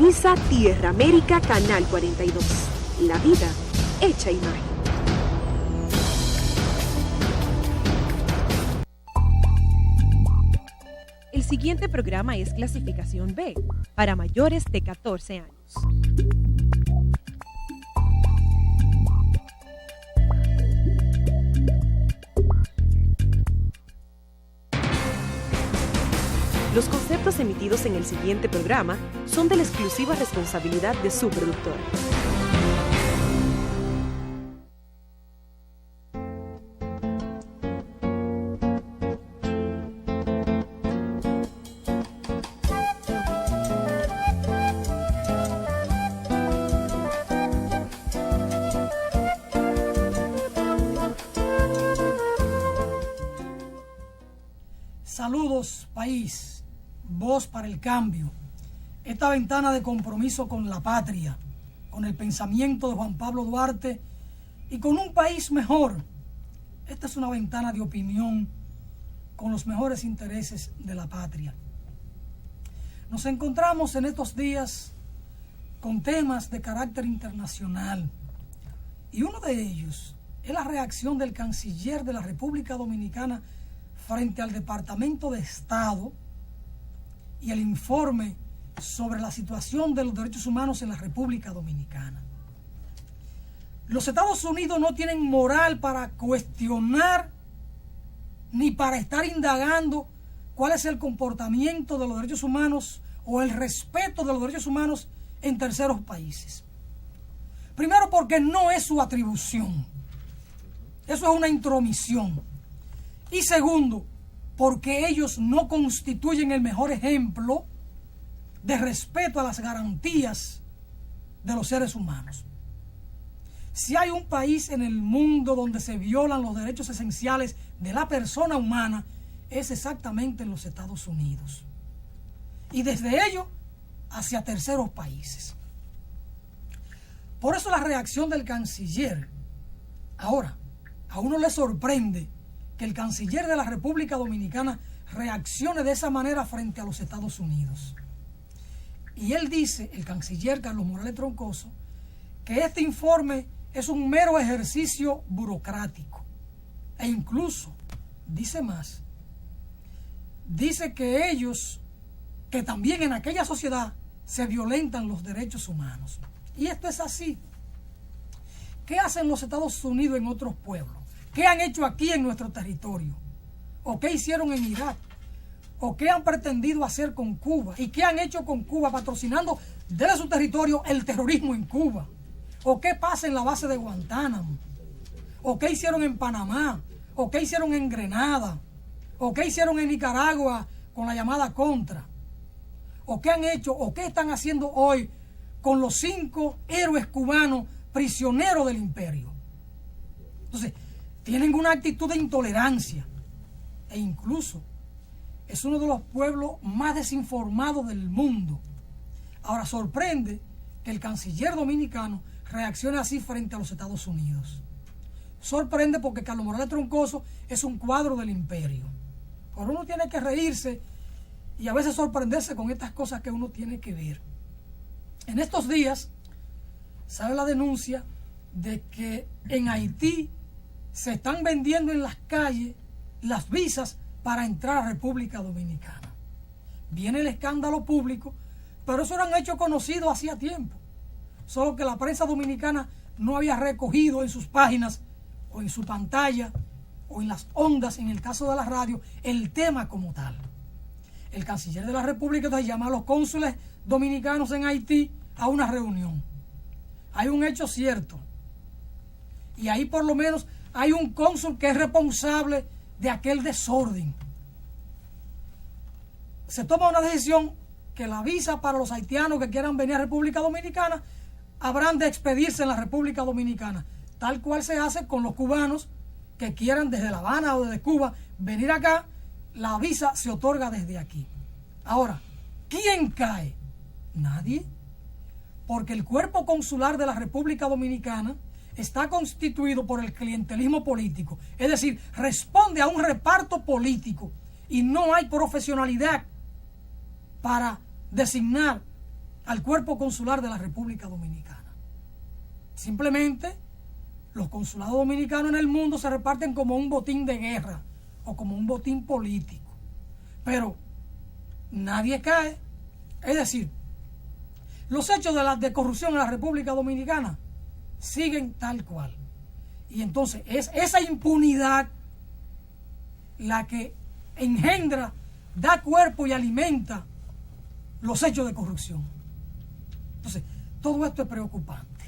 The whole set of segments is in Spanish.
Sintoniza Tierra América Canal 42. La vida hecha imagen. El siguiente programa es clasificación B, para mayores de 14 años. Los conceptos emitidos en el siguiente programa son de la exclusiva responsabilidad de su productor. Saludos, país. Voz para el cambio. Esta ventana de compromiso con la patria, con el pensamiento de Juan Pablo Duarte y con un país mejor. Esta es una ventana de opinión con los mejores intereses de la patria. Nos encontramos en estos días con temas de carácter internacional y uno de ellos es la reacción del canciller de la República Dominicana frente al Departamento de Estado y el informe sobre la situación de los derechos humanos en la República Dominicana. Los Estados Unidos no tienen moral para cuestionar ni para estar indagando cuál es el comportamiento de los derechos humanos o el respeto de los derechos humanos en terceros países. Primero, porque no es su atribución. Eso es una intromisión. Y segundo, porque ellos no constituyen el mejor ejemplo de respeto a las garantías de los seres humanos. Si hay un país en el mundo donde se violan los derechos esenciales de la persona humana, es exactamente en los Estados Unidos. Y desde ello hacia terceros países. Por eso la reacción del canciller. Ahora, a uno le sorprende que el canciller de la República Dominicana reaccione de esa manera frente a los Estados Unidos. Y él dice, el canciller Carlos Morales Troncoso, que este informe es un mero ejercicio burocrático. E incluso, dice más, dice que ellos, que también en aquella sociedad se violentan los derechos humanos. Y esto es así. ¿Qué hacen los Estados Unidos en otros pueblos? ¿Qué han hecho aquí en nuestro territorio? ¿O qué hicieron en Irak? ¿O qué han pretendido hacer con Cuba? ¿Y qué han hecho con Cuba patrocinando desde su territorio el terrorismo en Cuba? ¿O qué pasa en la base de Guantánamo? ¿O qué hicieron en Panamá? ¿O qué hicieron en Grenada? ¿O qué hicieron en Nicaragua con la llamada Contra? ¿O qué han hecho o qué están haciendo hoy con los 5 héroes cubanos prisioneros del imperio? Entonces, tienen una actitud de intolerancia e incluso es uno de los pueblos más desinformados del mundo. Ahora sorprende que el canciller dominicano reaccione así frente a los Estados Unidos. Sorprende porque Carlos Morales Troncoso es un cuadro del imperio. Pero uno tiene que reírse y a veces sorprenderse con estas cosas que uno tiene que ver. En estos días sale la denuncia de que en Haití se están vendiendo en las calles las visas para entrar a República Dominicana. Viene el escándalo público, pero eso lo han hecho conocido hacía tiempo. Solo que la prensa dominicana no había recogido en sus páginas o en su pantalla o en las ondas, en el caso de la radio, el tema como tal. El canciller de la República entonces llama a los cónsules dominicanos en Haití a una reunión. Hay un hecho cierto. Y ahí por lo menos hay un cónsul que es responsable de aquel desorden. Se toma una decisión que la visa para los haitianos que quieran venir a República Dominicana habrán de expedirse en la República Dominicana, tal cual se hace con los cubanos que quieran desde La Habana o desde Cuba venir acá, la visa se otorga desde aquí. Ahora, ¿quién cae? Nadie, porque el cuerpo consular de la República Dominicana está constituido por el clientelismo político, es decir, responde a un reparto político y no hay profesionalidad para designar al cuerpo consular de la República Dominicana. Simplemente los consulados dominicanos en el mundo se reparten como un botín de guerra o como un botín político, pero nadie cae. Es decir, los hechos de corrupción en la República Dominicana siguen tal cual. Y entonces es esa impunidad la que engendra, da cuerpo y alimenta los hechos de corrupción. Entonces, todo esto es preocupante.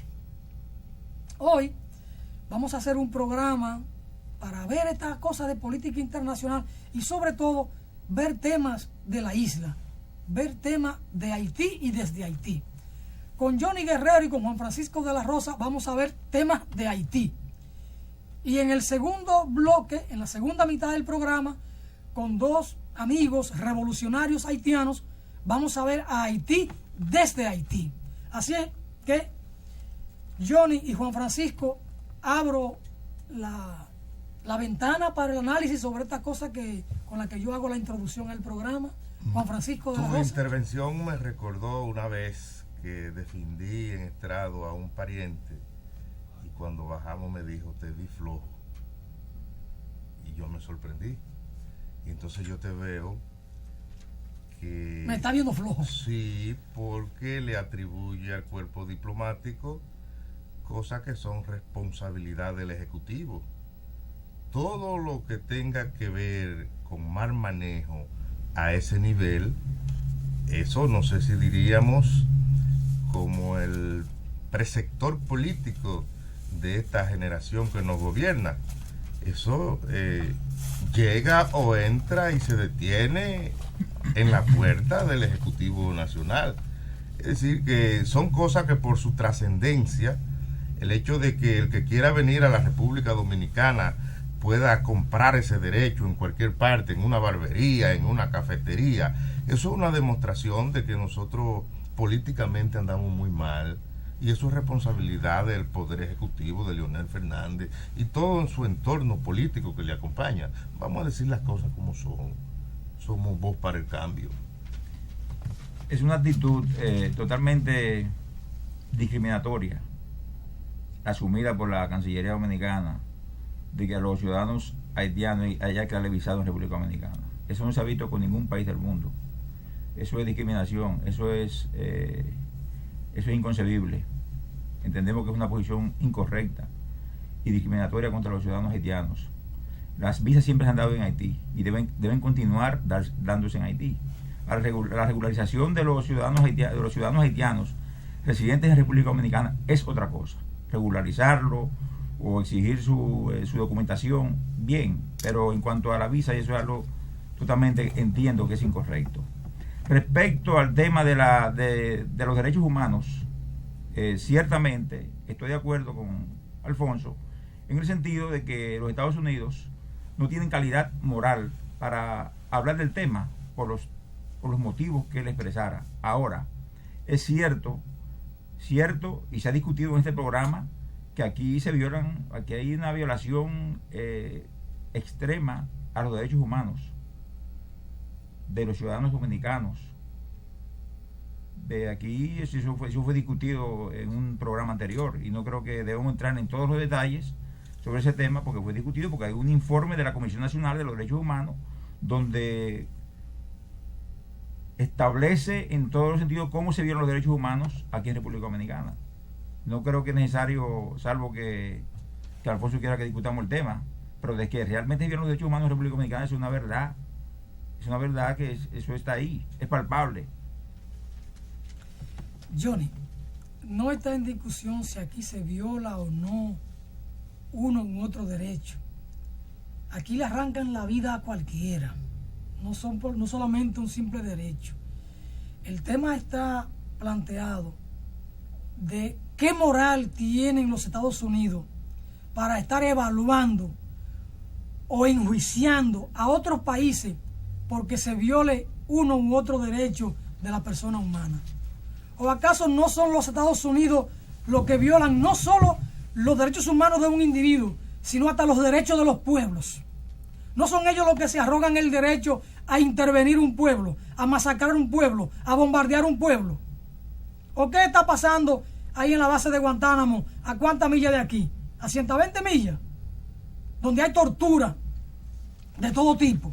Hoy vamos a hacer un programa para ver estas cosas de política internacional y sobre todo ver temas de la isla, ver temas de Haití y desde Haití. Con Johnny Guerrero y con Juan Francisco de la Rosa vamos a ver temas de Haití. Y en el segundo bloque, en la segunda mitad del programa, con dos amigos revolucionarios haitianos, vamos a ver a Haití desde Haití. Así es que Johnny y Juan Francisco, abro la ventana para el análisis sobre esta cosa con la que yo hago la introducción al programa. Juan Francisco de la Rosa. Tu intervención me recordó una vez que defendí en estrado a un pariente y cuando bajamos me dijo: te vi flojo. Y yo me sorprendí. Y entonces yo te veo que... Me está viendo flojo. Sí, porque le atribuye al cuerpo diplomático cosas que son responsabilidad del Ejecutivo. Todo lo que tenga que ver con mal manejo a ese nivel, eso no sé si diríamos como el preceptor político de esta generación que nos gobierna. Eso llega o entra y se detiene en la puerta del Ejecutivo Nacional. Es decir, que son cosas que por su trascendencia, el hecho de que el que quiera venir a la República Dominicana pueda comprar ese derecho en cualquier parte, en una barbería, en una cafetería, eso es una demostración de que nosotros políticamente andamos muy mal, y eso es responsabilidad del Poder Ejecutivo, de Leonel Fernández y todo en su entorno político que le acompaña. Vamos a decir las cosas como son. Somos voz para el cambio. Es una actitud totalmente discriminatoria asumida por la Cancillería Dominicana de que a los ciudadanos haitianos haya que darle visado en República Dominicana. Eso no se ha visto con ningún país del mundo. Eso es discriminación, eso es inconcebible. Entendemos que es una posición incorrecta y discriminatoria contra los ciudadanos haitianos. Las visas siempre se han dado en Haití y deben continuar dándose en Haití. La regularización de los ciudadanos haitianos residentes en República Dominicana es otra cosa. Regularizarlo o exigir su documentación, bien, pero en cuanto a la visa, y eso es algo totalmente entiendo que es incorrecto. Respecto al tema de los derechos humanos, ciertamente estoy de acuerdo con Alfonso en el sentido de que los Estados Unidos no tienen calidad moral para hablar del tema por los motivos que él expresara. Ahora, es cierto, y se ha discutido en este programa, que aquí hay una violación extrema a los derechos humanos de los ciudadanos dominicanos. De aquí eso fue discutido en un programa anterior y no creo que debemos entrar en todos los detalles sobre ese tema porque fue discutido, porque hay un informe de la Comisión Nacional de los Derechos Humanos donde establece en todos los sentidos cómo se violan los derechos humanos aquí en República Dominicana. No creo que es necesario, salvo que Alfonso quiera que discutamos el tema, pero de que realmente se violan los derechos humanos en República Dominicana es una verdad. Es una verdad que eso está ahí, es palpable. Johnny, no está en discusión si aquí se viola o no uno u otro derecho. Aquí le arrancan la vida a cualquiera. No solamente un simple derecho. El tema está planteado de qué moral tienen los Estados Unidos para estar evaluando o enjuiciando a otros países porque se viole uno u otro derecho de la persona humana. ¿O acaso no son los Estados Unidos los que violan no solo los derechos humanos de un individuo, sino hasta los derechos de los pueblos? ¿No son ellos los que se arrogan el derecho a intervenir un pueblo, a masacrar un pueblo, a bombardear un pueblo? ¿O qué está pasando ahí en la base de Guantánamo? ¿A cuántas millas de aquí? ¿A 120 millas? Donde hay tortura de todo tipo,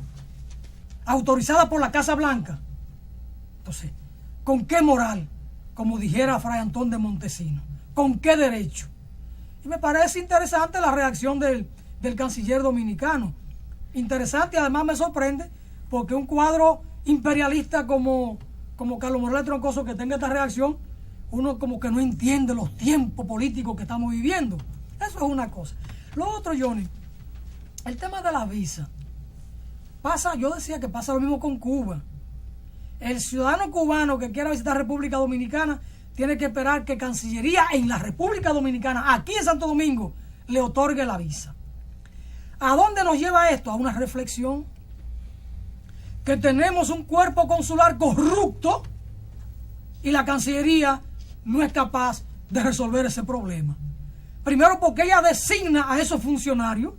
autorizada por la Casa Blanca. Entonces, ¿con qué moral? Como dijera Fray Antón de Montesinos, ¿con qué derecho? Y me parece interesante la reacción del canciller dominicano. Interesante, y además me sorprende, porque un cuadro imperialista como Carlos Morales Troncoso que tenga esta reacción, uno como que no entiende los tiempos políticos que estamos viviendo. Eso es una cosa. Lo otro, Johnny, el tema de la visa. Yo decía que pasa lo mismo con Cuba. El ciudadano cubano que quiera visitar República Dominicana tiene que esperar que Cancillería en la República Dominicana, aquí en Santo Domingo, le otorgue la visa. ¿A dónde nos lleva esto? A una reflexión. Que tenemos un cuerpo consular corrupto y la Cancillería no es capaz de resolver ese problema. Primero porque ella designa a esos funcionarios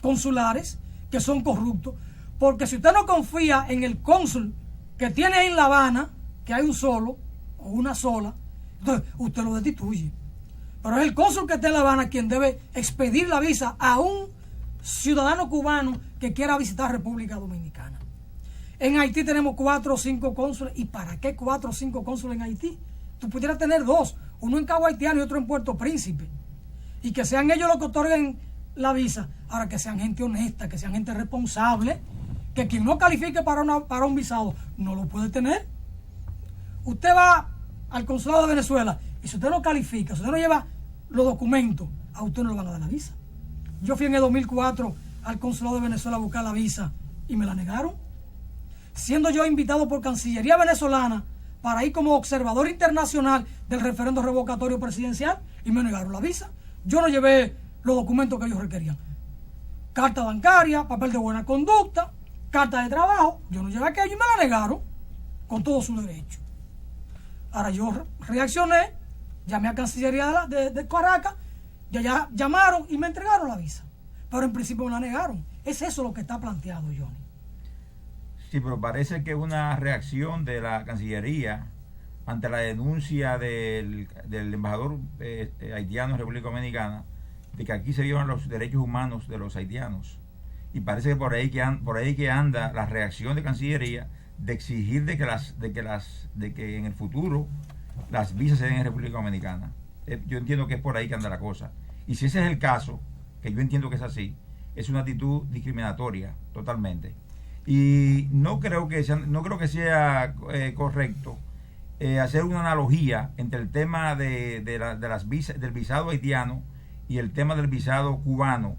consulares que son corruptos. Porque si usted no confía en el cónsul que tiene en La Habana, que hay un solo o una sola, entonces usted lo destituye. Pero es el cónsul que está en La Habana quien debe expedir la visa a un ciudadano cubano que quiera visitar República Dominicana. En Haití tenemos 4 o 5 cónsules. ¿Y para qué 4 o 5 cónsules en Haití? Tú pudieras tener 2, uno en Cabo Haitiano y otro en Puerto Príncipe. Y que sean ellos los que otorguen la visa. Ahora, que sean gente honesta, que sean gente responsable, que quien no califique para un visado no lo puede tener. Usted va al consulado de Venezuela y si usted no califica, si usted no lleva los documentos, a usted no le van a dar la visa. Yo fui en el 2004 al consulado de Venezuela a buscar la visa y me la negaron, siendo yo invitado por Cancillería venezolana para ir como observador internacional del referendo revocatorio presidencial, y me negaron la visa. Yo no llevé los documentos que ellos requerían. Carta bancaria, papel de buena conducta, carta de trabajo. Yo no llevé aquello y me la negaron con todo su derecho. Ahora yo reaccioné, llamé a Cancillería de Caracas, y allá llamaron y me entregaron la visa. Pero en principio me la negaron. Es eso lo que está planteado, Johnny. Sí, pero parece que una reacción de la Cancillería ante la denuncia del embajador haitiano en República Dominicana de que aquí se violan los derechos humanos de los haitianos. Y parece que por ahí que anda la reacción de Cancillería de exigir de que en el futuro las visas se den en República Dominicana. Yo entiendo que es por ahí que anda la cosa. Y si ese es el caso, que yo entiendo que es así, es una actitud discriminatoria totalmente. Y no creo que sea correcto hacer una analogía entre el tema de las visas, del visado haitiano y el tema del visado cubano,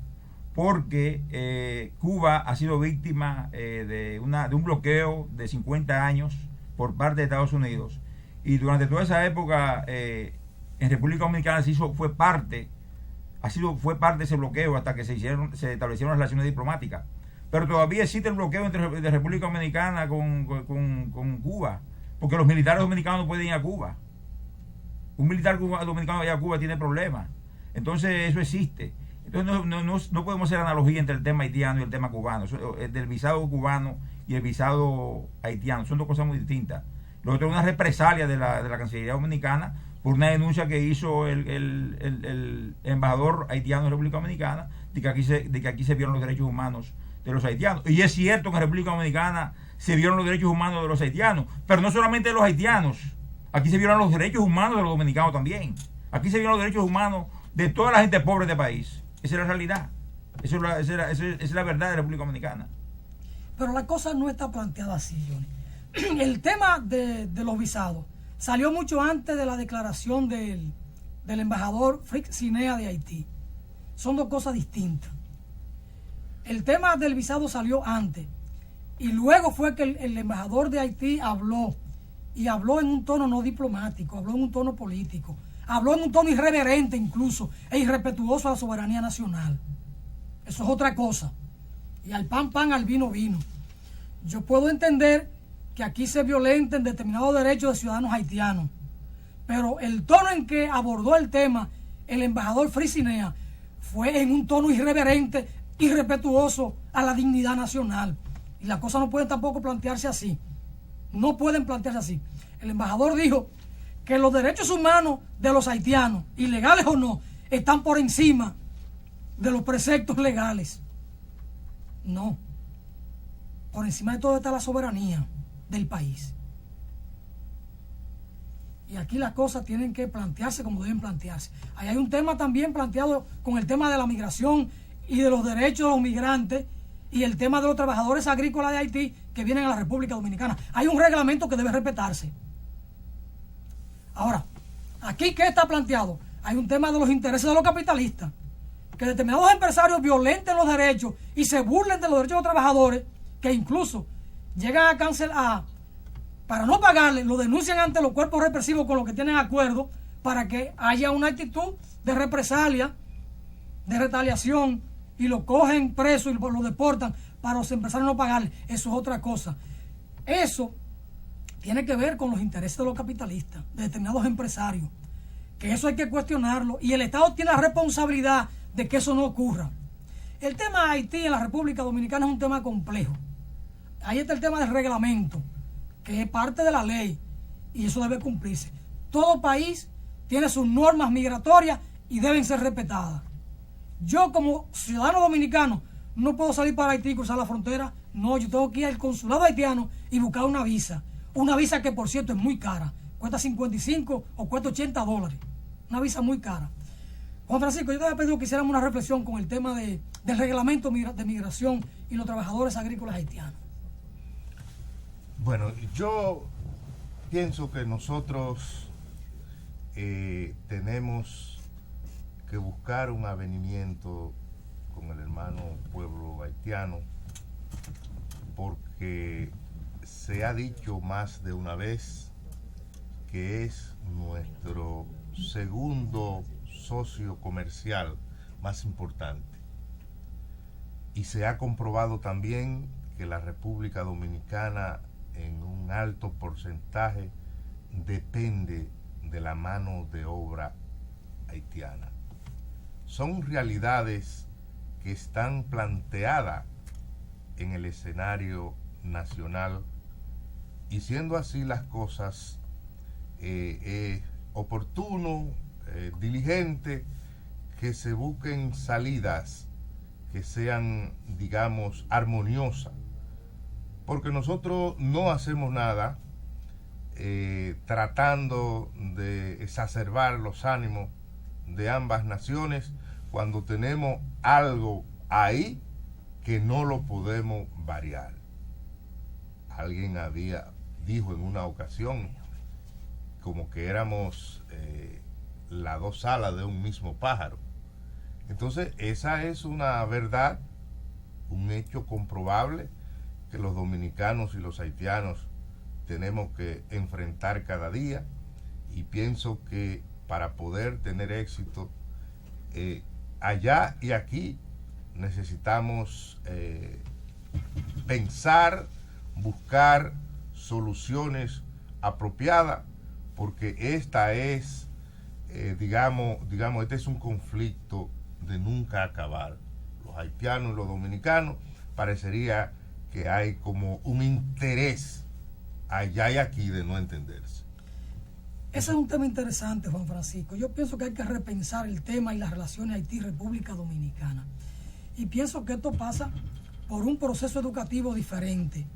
porque Cuba ha sido víctima de un bloqueo de 50 años por parte de Estados Unidos, y durante toda esa época en República Dominicana fue parte de ese bloqueo hasta que se establecieron las relaciones diplomáticas. Pero todavía existe el bloqueo de República Dominicana con Cuba, porque los militares dominicanos no pueden ir a Cuba. Un militar dominicano allá a Cuba tiene problemas. Entonces eso existe. Entonces no podemos hacer analogía entre el tema haitiano y el tema cubano. Del visado cubano y el visado haitiano son dos cosas muy distintas. Lo otro es una represalia de la Cancillería Dominicana por una denuncia que hizo el embajador haitiano en República Dominicana de que aquí se violan los derechos humanos de los haitianos. Y es cierto que en República Dominicana se violan los derechos humanos de los haitianos, pero no solamente de los haitianos. Aquí se violan los derechos humanos de los dominicanos también. Aquí se violan los derechos humanos de toda la gente pobre de este país. Esa es la realidad. Esa es la verdad de la República Dominicana. Pero la cosa no está planteada así, Johnny. El tema de los visados salió mucho antes de la declaración del embajador Frick Sinea de Haití. Son dos cosas distintas. El tema del visado salió antes, y luego fue que el embajador de Haití habló en un tono no diplomático, habló en un tono político, habló en un tono irreverente incluso, e irrespetuoso a la soberanía nacional. Eso es otra cosa. Y al pan, pan, al vino, vino. Yo puedo entender que aquí se violenten determinados derechos de ciudadanos haitianos, pero el tono en que abordó el tema el embajador Frisinea fue en un tono irreverente, irrespetuoso a la dignidad nacional. Y las cosas no pueden tampoco plantearse así. No pueden plantearse así. El embajador dijo que los derechos humanos de los haitianos, ilegales o no, están por encima de los preceptos legales. No. Por encima de todo está la soberanía del país. Y aquí las cosas tienen que plantearse como deben plantearse. Ahí hay un tema también planteado con el tema de la migración y de los derechos de los migrantes y el tema de los trabajadores agrícolas de Haití que vienen a la República Dominicana. Hay un reglamento que debe respetarse. Ahora, aquí, ¿qué está planteado? Hay un tema de los intereses de los capitalistas. Que determinados empresarios violenten los derechos y se burlen de los derechos de los trabajadores, que incluso llegan a cancelar, para no pagarles, lo denuncian ante los cuerpos represivos con los que tienen acuerdo, para que haya una actitud de represalia, de retaliación, y lo cogen preso y lo deportan para los empresarios no pagarles. Eso es otra cosa. Eso tiene que ver con los intereses de los capitalistas, de determinados empresarios, que eso hay que cuestionarlo, y el Estado tiene la responsabilidad de que eso no ocurra. El tema de Haití en la República Dominicana es un tema complejo. Ahí está el tema del reglamento, que es parte de la ley, y eso debe cumplirse. Todo país tiene sus normas migratorias y deben ser respetadas. Yo, como ciudadano dominicano, no puedo salir para Haití y cruzar la frontera. No, yo tengo que ir al consulado haitiano y buscar una visa. Una visa que, por cierto, es muy cara. Cuesta 55 o cuesta $80. Una visa muy cara. Juan Francisco, yo te había pedido que hiciéramos una reflexión con el tema del reglamento de migración y los trabajadores agrícolas haitianos. Bueno, yo pienso que nosotros tenemos que buscar un avenimiento con el hermano pueblo haitiano, porque se ha dicho más de una vez que es nuestro segundo socio comercial más importante. Y se ha comprobado también que la República Dominicana en un alto porcentaje depende de la mano de obra haitiana. Son realidades que están planteadas en el escenario nacional, y siendo así las cosas, oportuno, diligente, que se busquen salidas que sean, digamos, armoniosas, porque nosotros no hacemos nada tratando de exacerbar los ánimos de ambas naciones cuando tenemos algo ahí que no lo podemos variar. Alguien dijo en una ocasión como que éramos las dos alas de un mismo pájaro. Entonces, esa es una verdad, un hecho comprobable que los dominicanos y los haitianos tenemos que enfrentar cada día, y pienso que para poder tener éxito allá y aquí necesitamos pensar, buscar soluciones apropiadas, porque esta es, digamos, este es un conflicto de nunca acabar. Los haitianos y los dominicanos parecería que hay como un interés allá y aquí de no entenderse. Ese es un tema interesante, Juan Francisco. Yo pienso que hay que repensar el tema y las relaciones Haití-República Dominicana. Y pienso que esto pasa por un proceso educativo diferente,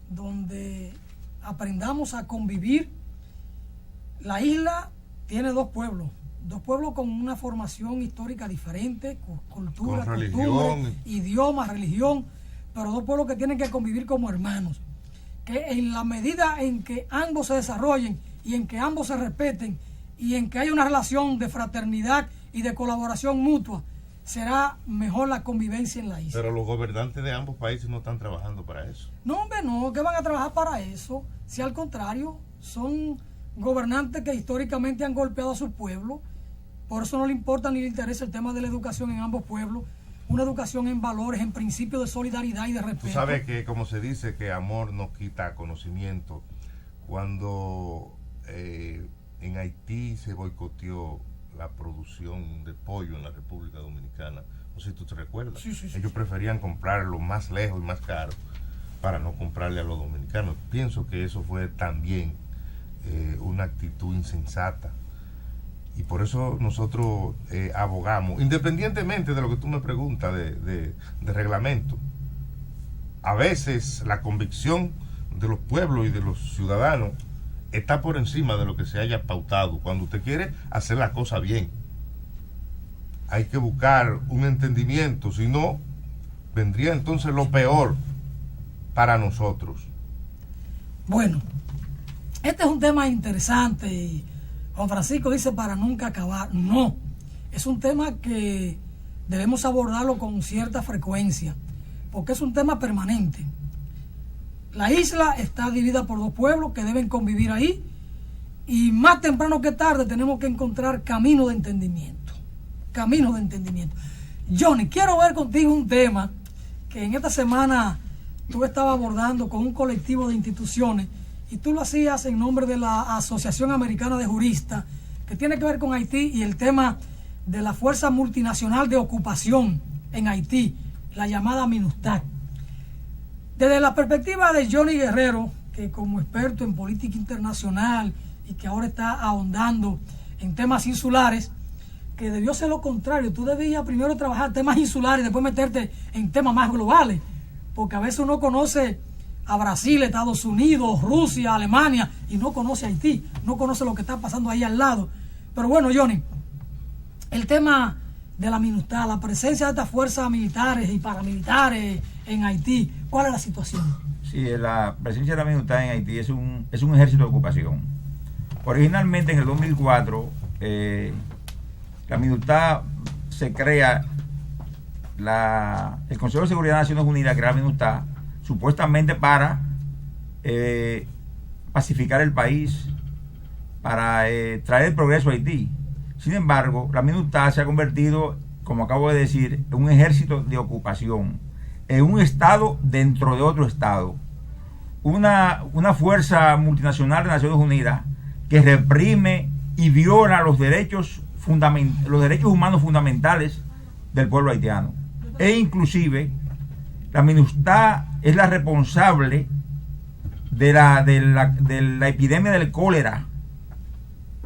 donde aprendamos a convivir. La isla tiene dos pueblos con una formación histórica diferente, cultura, costumbre, idioma, religión, pero dos pueblos que tienen que convivir como hermanos. Que en la medida en que ambos se desarrollen y en que ambos se respeten y en que haya una relación de fraternidad y de colaboración mutua, será mejor la convivencia en la isla. Pero los gobernantes de ambos países no están trabajando para eso. No, hombre, no, que van a trabajar para eso. Si al contrario, son gobernantes que históricamente han golpeado a su pueblo, por eso no le importa ni le interesa el tema de la educación en ambos pueblos, una educación en valores, en principios de solidaridad y de respeto. Tú sabes que, como se dice, que amor no quita conocimiento. Cuando en Haití se boicoteó la producción de pollo en la República Dominicana, no sé si tú te recuerdas, sí. Ellos preferían comprarlo más lejos y más caro para no comprarle a los dominicanos. Pienso que eso fue también una actitud insensata. Y por eso nosotros abogamos, independientemente de lo que tú me preguntas de reglamento. A veces la convicción de los pueblos y de los ciudadanos está por encima de lo que se haya pautado. Cuando usted quiere hacer la cosa bien, hay que buscar un entendimiento, si no, vendría entonces lo peor para nosotros. Bueno, este es un tema interesante y Juan Francisco dice para nunca acabar. No, es un tema que debemos abordarlo con cierta frecuencia, porque es un tema permanente. La isla está dividida por dos pueblos que deben convivir ahí, y más temprano que tarde tenemos que encontrar caminos de entendimiento. Caminos de entendimiento. Johnny, quiero ver contigo un tema que en esta semana tú estabas abordando con un colectivo de instituciones, y tú lo hacías en nombre de la Asociación Americana de Juristas, que tiene que ver con Haití y el tema de la Fuerza Multinacional de Ocupación en Haití, la llamada MINUSTAH. Desde la perspectiva de Johnny Guerrero, que como experto en política internacional y que ahora está ahondando en temas insulares, que debió ser lo contrario. Tú debías primero trabajar temas insulares y después meterte en temas más globales, porque a veces uno conoce a Brasil, Estados Unidos, Rusia, Alemania, y no conoce a Haití, no conoce lo que está pasando ahí al lado. Pero bueno, Johnny, el tema de la MINUSTAH, la presencia de estas fuerzas militares y paramilitares en Haití, ¿cuál es la situación? Sí, la presencia de la MINUSTAH en Haití es un ejército de ocupación. Originalmente en el 2004, la MINUSTAH se crea, el Consejo de Seguridad de Naciones Unidas crea la MINUSTAH supuestamente para pacificar el país, para traer el progreso a Haití. Sin embargo, la MINUSTAH se ha convertido, como acabo de decir, en un ejército de ocupación, en un estado dentro de otro estado, una fuerza multinacional de Naciones Unidas que reprime y viola los derechos humanos fundamentales del pueblo haitiano. E inclusive la MINUSTAH es la responsable de la epidemia del cólera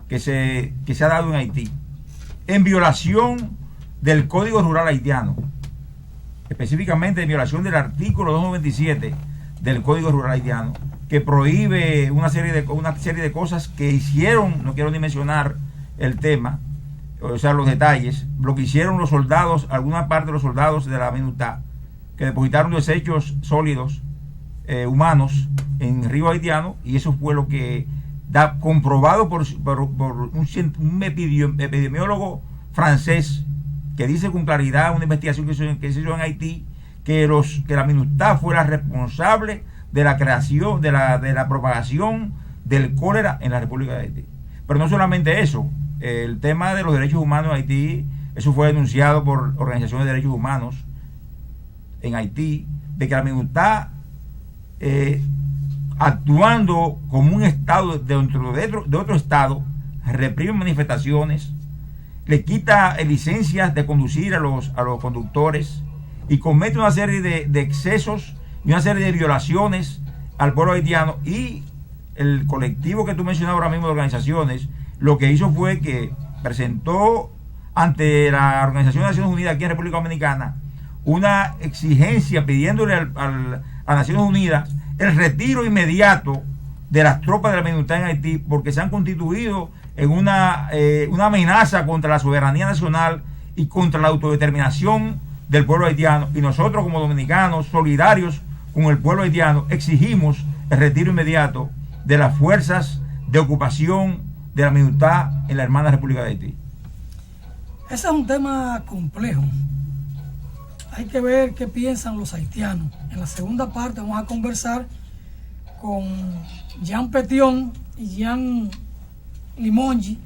que se ha dado en Haití, en violación del Código Rural haitiano, específicamente en violación del artículo 297 del Código Rural haitiano, que prohíbe una serie de cosas que hicieron, no quiero ni mencionar el tema, o sea, los detalles, lo que hicieron los soldados, alguna parte de los soldados de la MINUSTAH, que depositaron desechos sólidos humanos en río haitiano, y eso fue lo que da comprobado por un epidemiólogo francés, que dice con claridad, una investigación que se hizo en Haití, que la MINUSTAH fue la responsable de la creación, de la propagación del cólera en la República de Haití. Pero no solamente eso, el tema de los derechos humanos en Haití, eso fue denunciado por organizaciones de derechos humanos en Haití, de que la MINUSTAH, actuando como un estado dentro de otro estado, reprime manifestaciones, le quita licencias de conducir a los conductores y comete una serie de excesos y una serie de violaciones al pueblo haitiano. Y el colectivo que tú mencionabas ahora mismo de organizaciones, lo que hizo fue que presentó ante la Organización de Naciones Unidas aquí en República Dominicana una exigencia pidiéndole a Naciones Unidas el retiro inmediato de las tropas de la MINUSTAH en Haití, porque se han constituido en una amenaza contra la soberanía nacional y contra la autodeterminación del pueblo haitiano. Y nosotros, como dominicanos solidarios con el pueblo haitiano, exigimos el retiro inmediato de las fuerzas de ocupación de la MINUSTAH en la hermana República de Haití. Ese es un tema complejo. Hay que ver qué piensan los haitianos. En la segunda parte vamos a conversar con Jean Petion y Jean Limongi,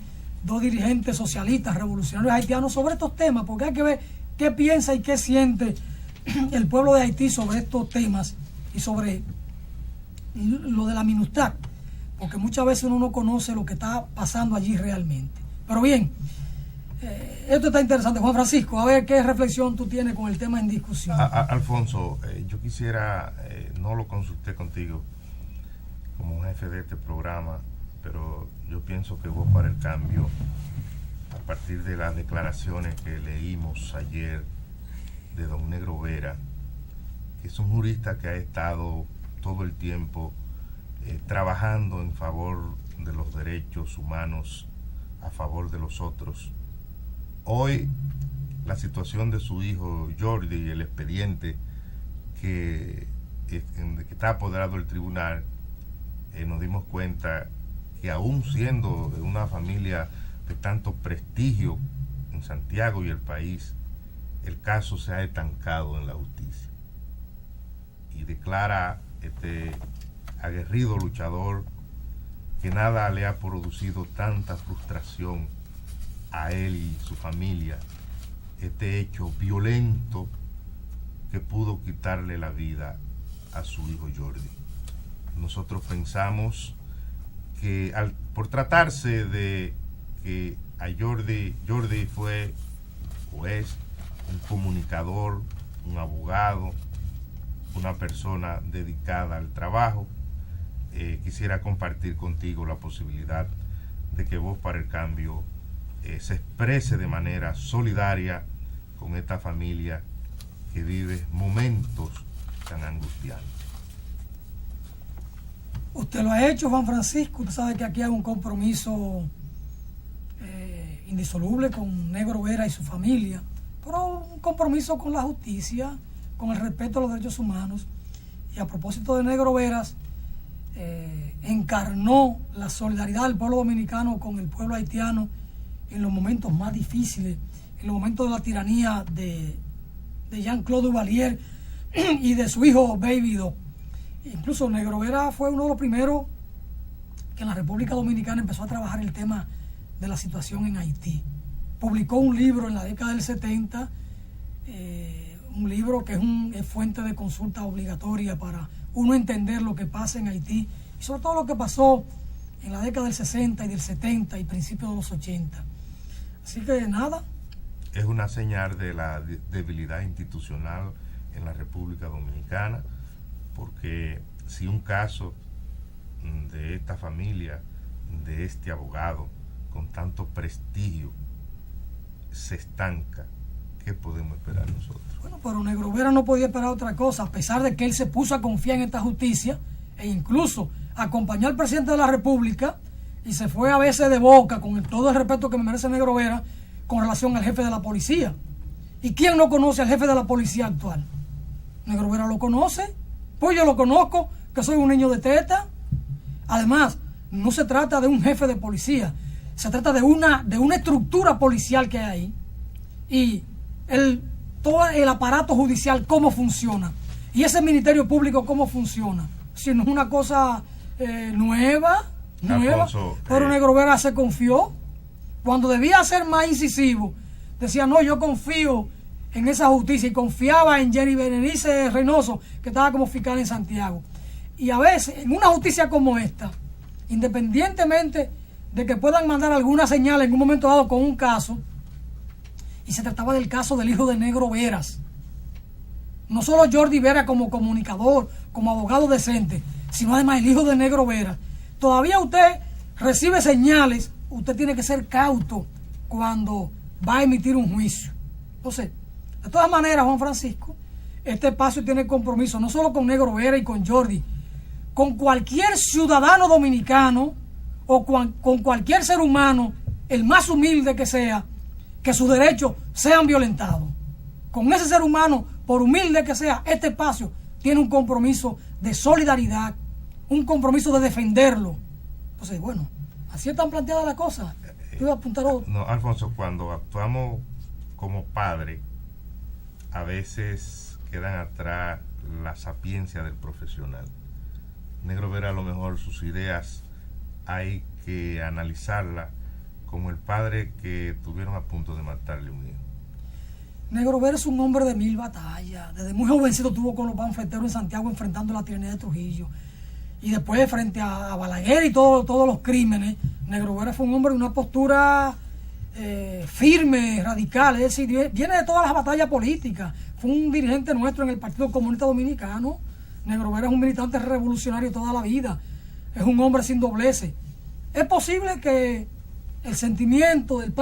dos dirigentes socialistas revolucionarios haitianos, sobre estos temas, porque hay que ver qué piensa y qué siente el pueblo de Haití sobre estos temas y sobre lo de la MINUSTAH, porque muchas veces uno no conoce lo que está pasando allí realmente. Pero bien, esto está interesante. Juan Francisco, a ver qué reflexión tú tienes con el tema en discusión. Alfonso, yo quisiera, no lo consulté contigo como jefe de este programa, pero yo pienso que Voz para el Cambio, a partir de las declaraciones que leímos ayer de don Negro Vera, que es un jurista que ha estado todo el tiempo trabajando en favor de los derechos humanos, a favor de los otros. Hoy la situación de su hijo Jordi y el expediente que está apoderado del tribunal, nos dimos cuenta que aún siendo de una familia de tanto prestigio en Santiago y el país, el caso se ha estancado en la justicia. Y declara este aguerrido luchador que nada le ha producido tanta frustración a él y su familia, este hecho violento que pudo quitarle la vida a su hijo Jordi. Nosotros pensamos que por tratarse de que a Jordi fue o es un comunicador, un abogado, una persona dedicada al trabajo, quisiera compartir contigo la posibilidad de que Voz para el Cambio se exprese de manera solidaria con esta familia que vive momentos tan angustiantes. Usted lo ha hecho, Juan Francisco. Usted sabe que aquí hay un compromiso indisoluble con Negro Vera y su familia, pero un compromiso con la justicia, con el respeto a los derechos humanos. Y a propósito de Negro Veras, encarnó la solidaridad del pueblo dominicano con el pueblo haitiano en los momentos más difíciles, en los momentos de la tiranía de Jean-Claude Duvalier y de su hijo Baby Doc. Incluso Negro Vera fue uno de los primeros que en la República Dominicana empezó a trabajar el tema de la situación en Haití. Publicó un libro en la década del 70, un libro que es fuente de consulta obligatoria para uno entender lo que pasa en Haití y sobre todo lo que pasó en la década del 60 y del 70 y principios de los 80. Así que nada. Es una señal de la debilidad institucional en la República Dominicana, porque si un caso de esta familia, de este abogado con tanto prestigio, se estanca, ¿qué podemos esperar nosotros? Bueno, pero Negro Vera no podía esperar otra cosa, a pesar de que él se puso a confiar en esta justicia e incluso acompañó al presidente de la República y se fue a veces de boca, con todo el respeto que me merece Negro Vera, con relación al jefe de la policía. ¿Y quién no conoce al jefe de la policía actual? Negro Vera lo conoce, pues yo lo conozco, que soy un niño de teta. Además, no se trata de un jefe de policía, se trata de una estructura policial que hay ahí. Y todo el aparato judicial, cómo funciona. Y ese Ministerio Público, cómo funciona. Si no es una cosa nueva, Alfonso, pero Negro Vera se confió. Cuando debía ser más incisivo, decía, no, yo confío en esa justicia, y confiaba en Jenny Berenice Reynoso, que estaba como fiscal en Santiago. Y a veces, en una justicia como esta, independientemente de que puedan mandar alguna señal en un momento dado con un caso, y se trataba del caso del hijo de Negro Veras, no solo Jordi Vera como comunicador, como abogado decente, sino además el hijo de Negro Veras, todavía usted recibe señales. Usted tiene que ser cauto cuando va a emitir un juicio. Entonces, de todas maneras, Juan Francisco, este espacio tiene compromiso no solo con Negro Vera y con Jordi, con cualquier ciudadano dominicano o con cualquier ser humano, el más humilde que sea, que sus derechos sean violentados. Con ese ser humano, por humilde que sea, este espacio tiene un compromiso de solidaridad, un compromiso de defenderlo. Entonces, bueno, así están planteadas las cosas. Yo voy a apuntar otro. No, Alfonso, cuando actuamos como padre, a veces quedan atrás la sapiencia del profesional. Negro Vera, a lo mejor sus ideas hay que analizarlas como el padre que tuvieron a punto de matarle un hijo. Negro Vera es un hombre de 1000 batallas. Desde muy jovencito estuvo con los panfleteros en Santiago enfrentando la tiranía de Trujillo. Y después, frente a Balaguer y todos los crímenes, Negro Vera fue un hombre de una postura firme, radical. Es decir, viene de todas las batallas políticas. Fue un dirigente nuestro en el Partido Comunista Dominicano. Negro Vera es un militante revolucionario toda la vida. Es un hombre sin dobleces. Es posible que el sentimiento del